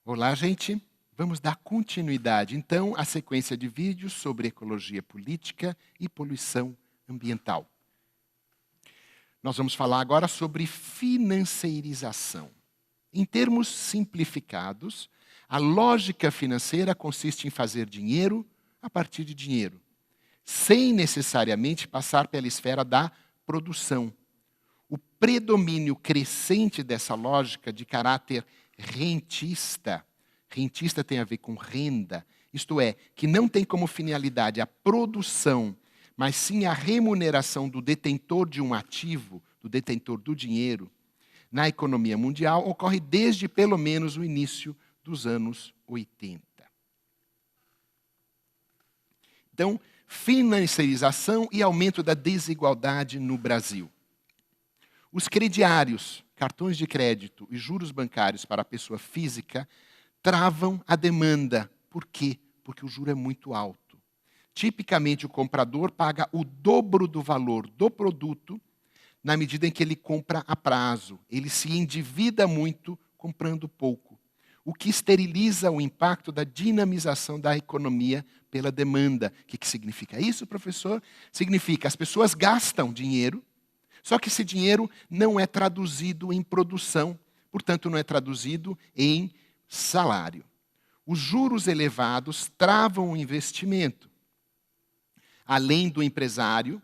Olá, gente. Vamos dar continuidade, então, à sequência de vídeos sobre ecologia política e poluição ambiental. Nós vamos falar agora sobre financeirização. Em termos simplificados, a lógica financeira consiste em fazer dinheiro a partir de dinheiro, sem necessariamente passar pela esfera da produção. O predomínio crescente dessa lógica de caráter rentista tem a ver com renda, isto é, que não tem como finalidade a produção, mas sim a remuneração do detentor de um ativo, do detentor do dinheiro, na economia mundial, ocorre desde pelo menos o início dos anos 80. Então, financiarização e aumento da desigualdade no Brasil. Os crediários, cartões de crédito e juros bancários para a pessoa física travam a demanda. Por quê? Porque o juro é muito alto. Tipicamente, o comprador paga o dobro do valor do produto na medida em que ele compra a prazo. Ele se endivida muito comprando pouco, o que esteriliza o impacto da dinamização da economia pela demanda. O que significa isso, professor? Significa que as pessoas gastam dinheiro, só que esse dinheiro não é traduzido em produção, portanto, não é traduzido em salário. Os juros elevados travam o investimento, além do empresário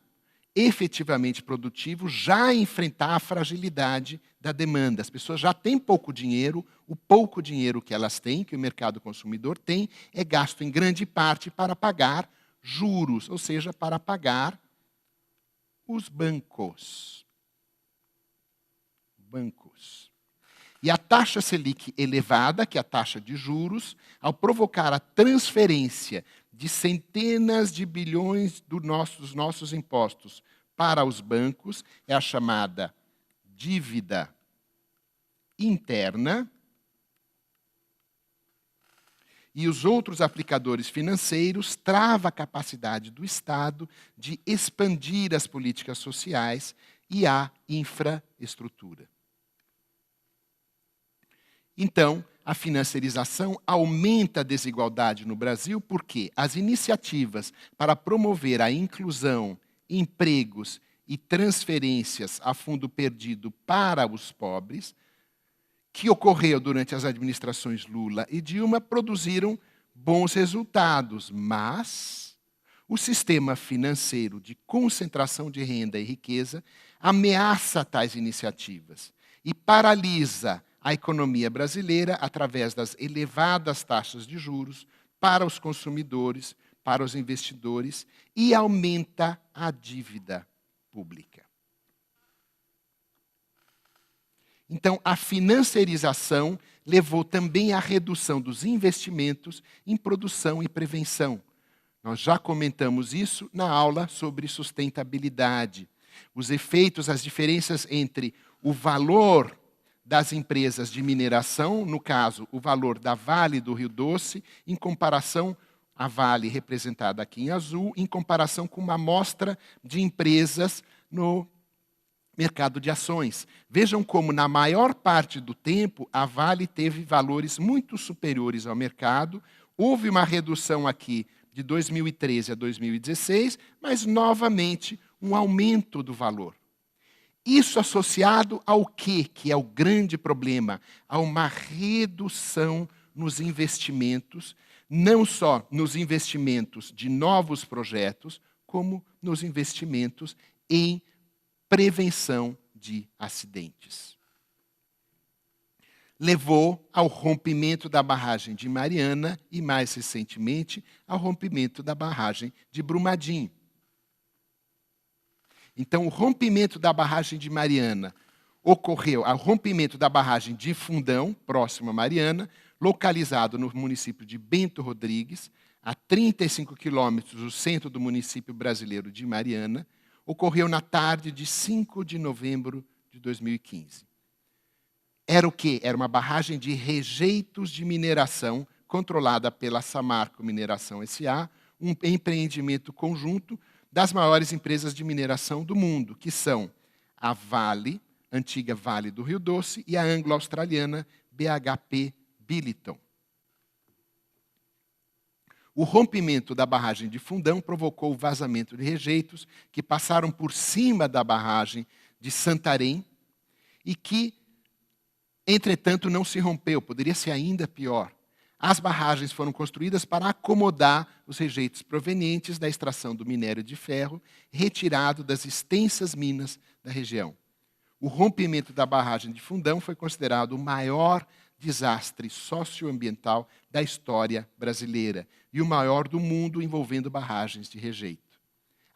efetivamente produtivo já enfrentar a fragilidade da demanda. As pessoas já têm pouco dinheiro, o pouco dinheiro que elas têm, que o mercado consumidor tem, é gasto em grande parte para pagar juros, ou seja, para pagar os bancos. E a taxa Selic elevada, que é a taxa de juros, ao provocar a transferência de centenas de bilhões dos nossos impostos para os bancos, é a chamada dívida interna, e os outros aplicadores financeiros travam a capacidade do Estado de expandir as políticas sociais e a infraestrutura. Então, a financiarização aumenta a desigualdade no Brasil porque as iniciativas para promover a inclusão, empregos e transferências a fundo perdido para os pobres, que ocorreu durante as administrações Lula e Dilma, produziram bons resultados, mas o sistema financeiro de concentração de renda e riqueza ameaça tais iniciativas e paralisa a economia brasileira através das elevadas taxas de juros para os consumidores, para os investidores e aumenta a dívida pública. Então, a financiarização levou também à redução dos investimentos em produção e prevenção. Nós já comentamos isso na aula sobre sustentabilidade. Os efeitos, as diferenças entre o valor das empresas de mineração, no caso, o valor da Vale do Rio Doce, em comparação a Vale, representada aqui em azul, em comparação com uma amostra de empresas no mercado de ações. Vejam como, na maior parte do tempo, a Vale teve valores muito superiores ao mercado. Houve uma redução aqui de 2013 a 2016, mas, novamente, um aumento do valor. Isso associado ao quê? Que é o grande problema, a uma redução nos investimentos, não só nos investimentos de novos projetos, como nos investimentos em prevenção de acidentes. Levou ao rompimento da barragem de Mariana e, mais recentemente, ao rompimento da barragem de Brumadinho. Então, o rompimento da barragem de Mariana ocorreu ao rompimento da barragem de Fundão, próximo a Mariana, localizado no município de Bento Rodrigues, a 35 quilômetros do centro do município brasileiro de Mariana, ocorreu na tarde de 5 de novembro de 2015. Era o quê? Era uma barragem de rejeitos de mineração controlada pela Samarco Mineração S.A., um empreendimento conjunto das maiores empresas de mineração do mundo, que são a antiga Vale do Rio Doce, e a anglo-australiana BHP Billiton. O rompimento da barragem de Fundão provocou o vazamento de rejeitos que passaram por cima da barragem de Santarém e que, entretanto, não se rompeu. Poderia ser ainda pior. As barragens foram construídas para acomodar os rejeitos provenientes da extração do minério de ferro retirado das extensas minas da região. O rompimento da barragem de Fundão foi considerado o maior desastre socioambiental da história brasileira e o maior do mundo envolvendo barragens de rejeito.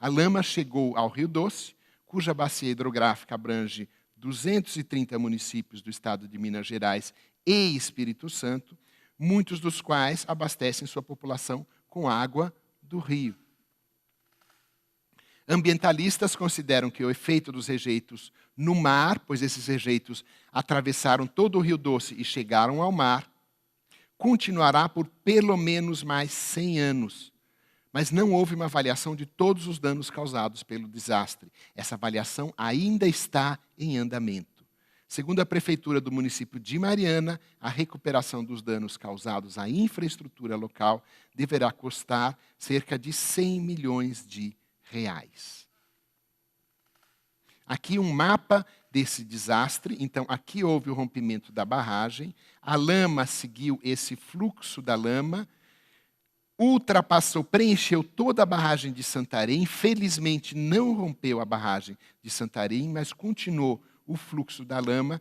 A lama chegou ao Rio Doce, cuja bacia hidrográfica abrange 230 municípios do estado de Minas Gerais e Espírito Santo, muitos dos quais abastecem sua população com água do rio. Ambientalistas consideram que o efeito dos rejeitos no mar, pois esses rejeitos atravessaram todo o Rio Doce e chegaram ao mar, continuará por pelo menos mais 100 anos. Mas não houve uma avaliação de todos os danos causados pelo desastre. Essa avaliação ainda está em andamento. Segundo a prefeitura do município de Mariana, a recuperação dos danos causados à infraestrutura local deverá custar cerca de 100 milhões de reais. Aqui um mapa desse desastre. Então, aqui houve o rompimento da barragem. A lama seguiu esse fluxo da lama, ultrapassou, preencheu toda a barragem de Santarém. Felizmente, não rompeu a barragem de Santarém, mas continuou o fluxo da lama,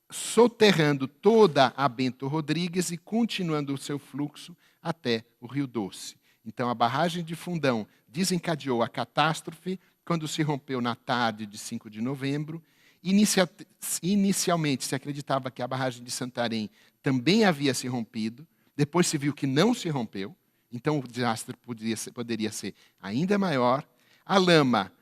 soterrando toda a Bento Rodrigues e continuando o seu fluxo até o Rio Doce. Então, a barragem de Fundão desencadeou a catástrofe quando se rompeu na tarde de 5 de novembro. Inicialmente, se acreditava que a barragem de Santarém também havia se rompido. Depois se viu que não se rompeu. Então, o desastre poderia ser ainda maior. A lama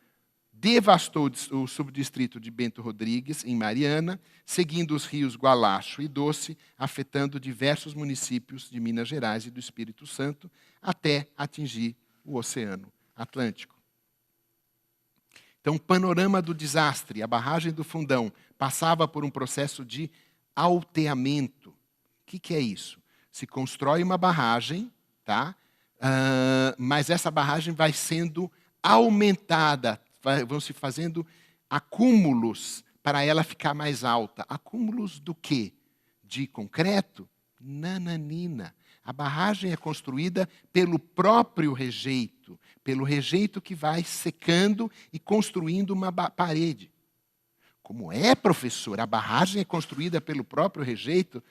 devastou o subdistrito de Bento Rodrigues, em Mariana, seguindo os rios Gualacho e Doce, afetando diversos municípios de Minas Gerais e do Espírito Santo, até atingir o Oceano Atlântico. Então, panorama do desastre. A barragem do Fundão passava por um processo de alteamento. O que é isso? Se constrói uma barragem, tá? Mas essa barragem vai sendo aumentada, vão se fazendo acúmulos para ela ficar mais alta. Acúmulos do quê? De concreto? Nananina. A barragem é construída pelo próprio rejeito, pelo rejeito que vai secando e construindo uma parede. Como é, professor? A barragem é construída pelo próprio rejeito?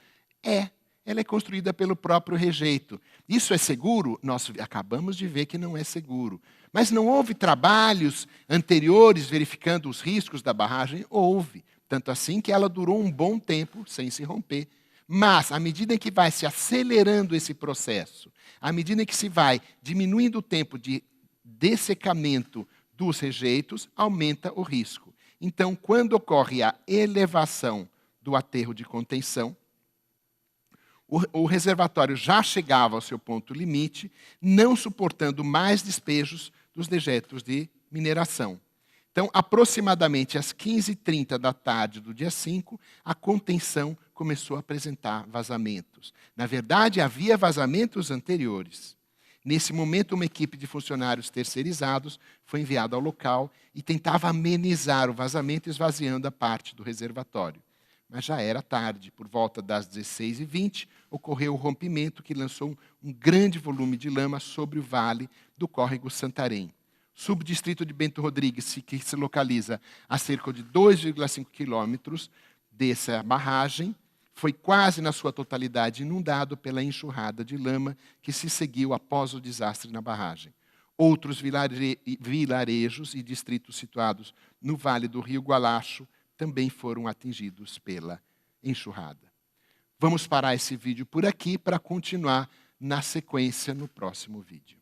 Ela é construída pelo próprio rejeito. Isso é seguro? Nós acabamos de ver que não é seguro. Mas não houve trabalhos anteriores verificando os riscos da barragem? Houve. Tanto assim que ela durou um bom tempo sem se romper. Mas, à medida que vai se acelerando esse processo, à medida que se vai diminuindo o tempo de dessecamento dos rejeitos, aumenta o risco. Então, quando ocorre a elevação do aterro de contenção, o reservatório já chegava ao seu ponto limite, não suportando mais despejos dos dejetos de mineração. Então, aproximadamente às 15h30 da tarde do dia 5, a contenção começou a apresentar vazamentos. Na verdade, havia vazamentos anteriores. Nesse momento, uma equipe de funcionários terceirizados foi enviada ao local e tentava amenizar o vazamento, esvaziando a parte do reservatório. Mas já era tarde. Por volta das 16h20, ocorreu o rompimento que lançou um grande volume de lama sobre o vale do córrego Santarém. Subdistrito de Bento Rodrigues, que se localiza a cerca de 2,5 quilômetros dessa barragem, foi quase na sua totalidade inundado pela enxurrada de lama que se seguiu após o desastre na barragem. Outros vilarejos e distritos situados no vale do Rio Gualacho também foram atingidos pela enxurrada. Vamos parar esse vídeo por aqui para continuar na sequência no próximo vídeo.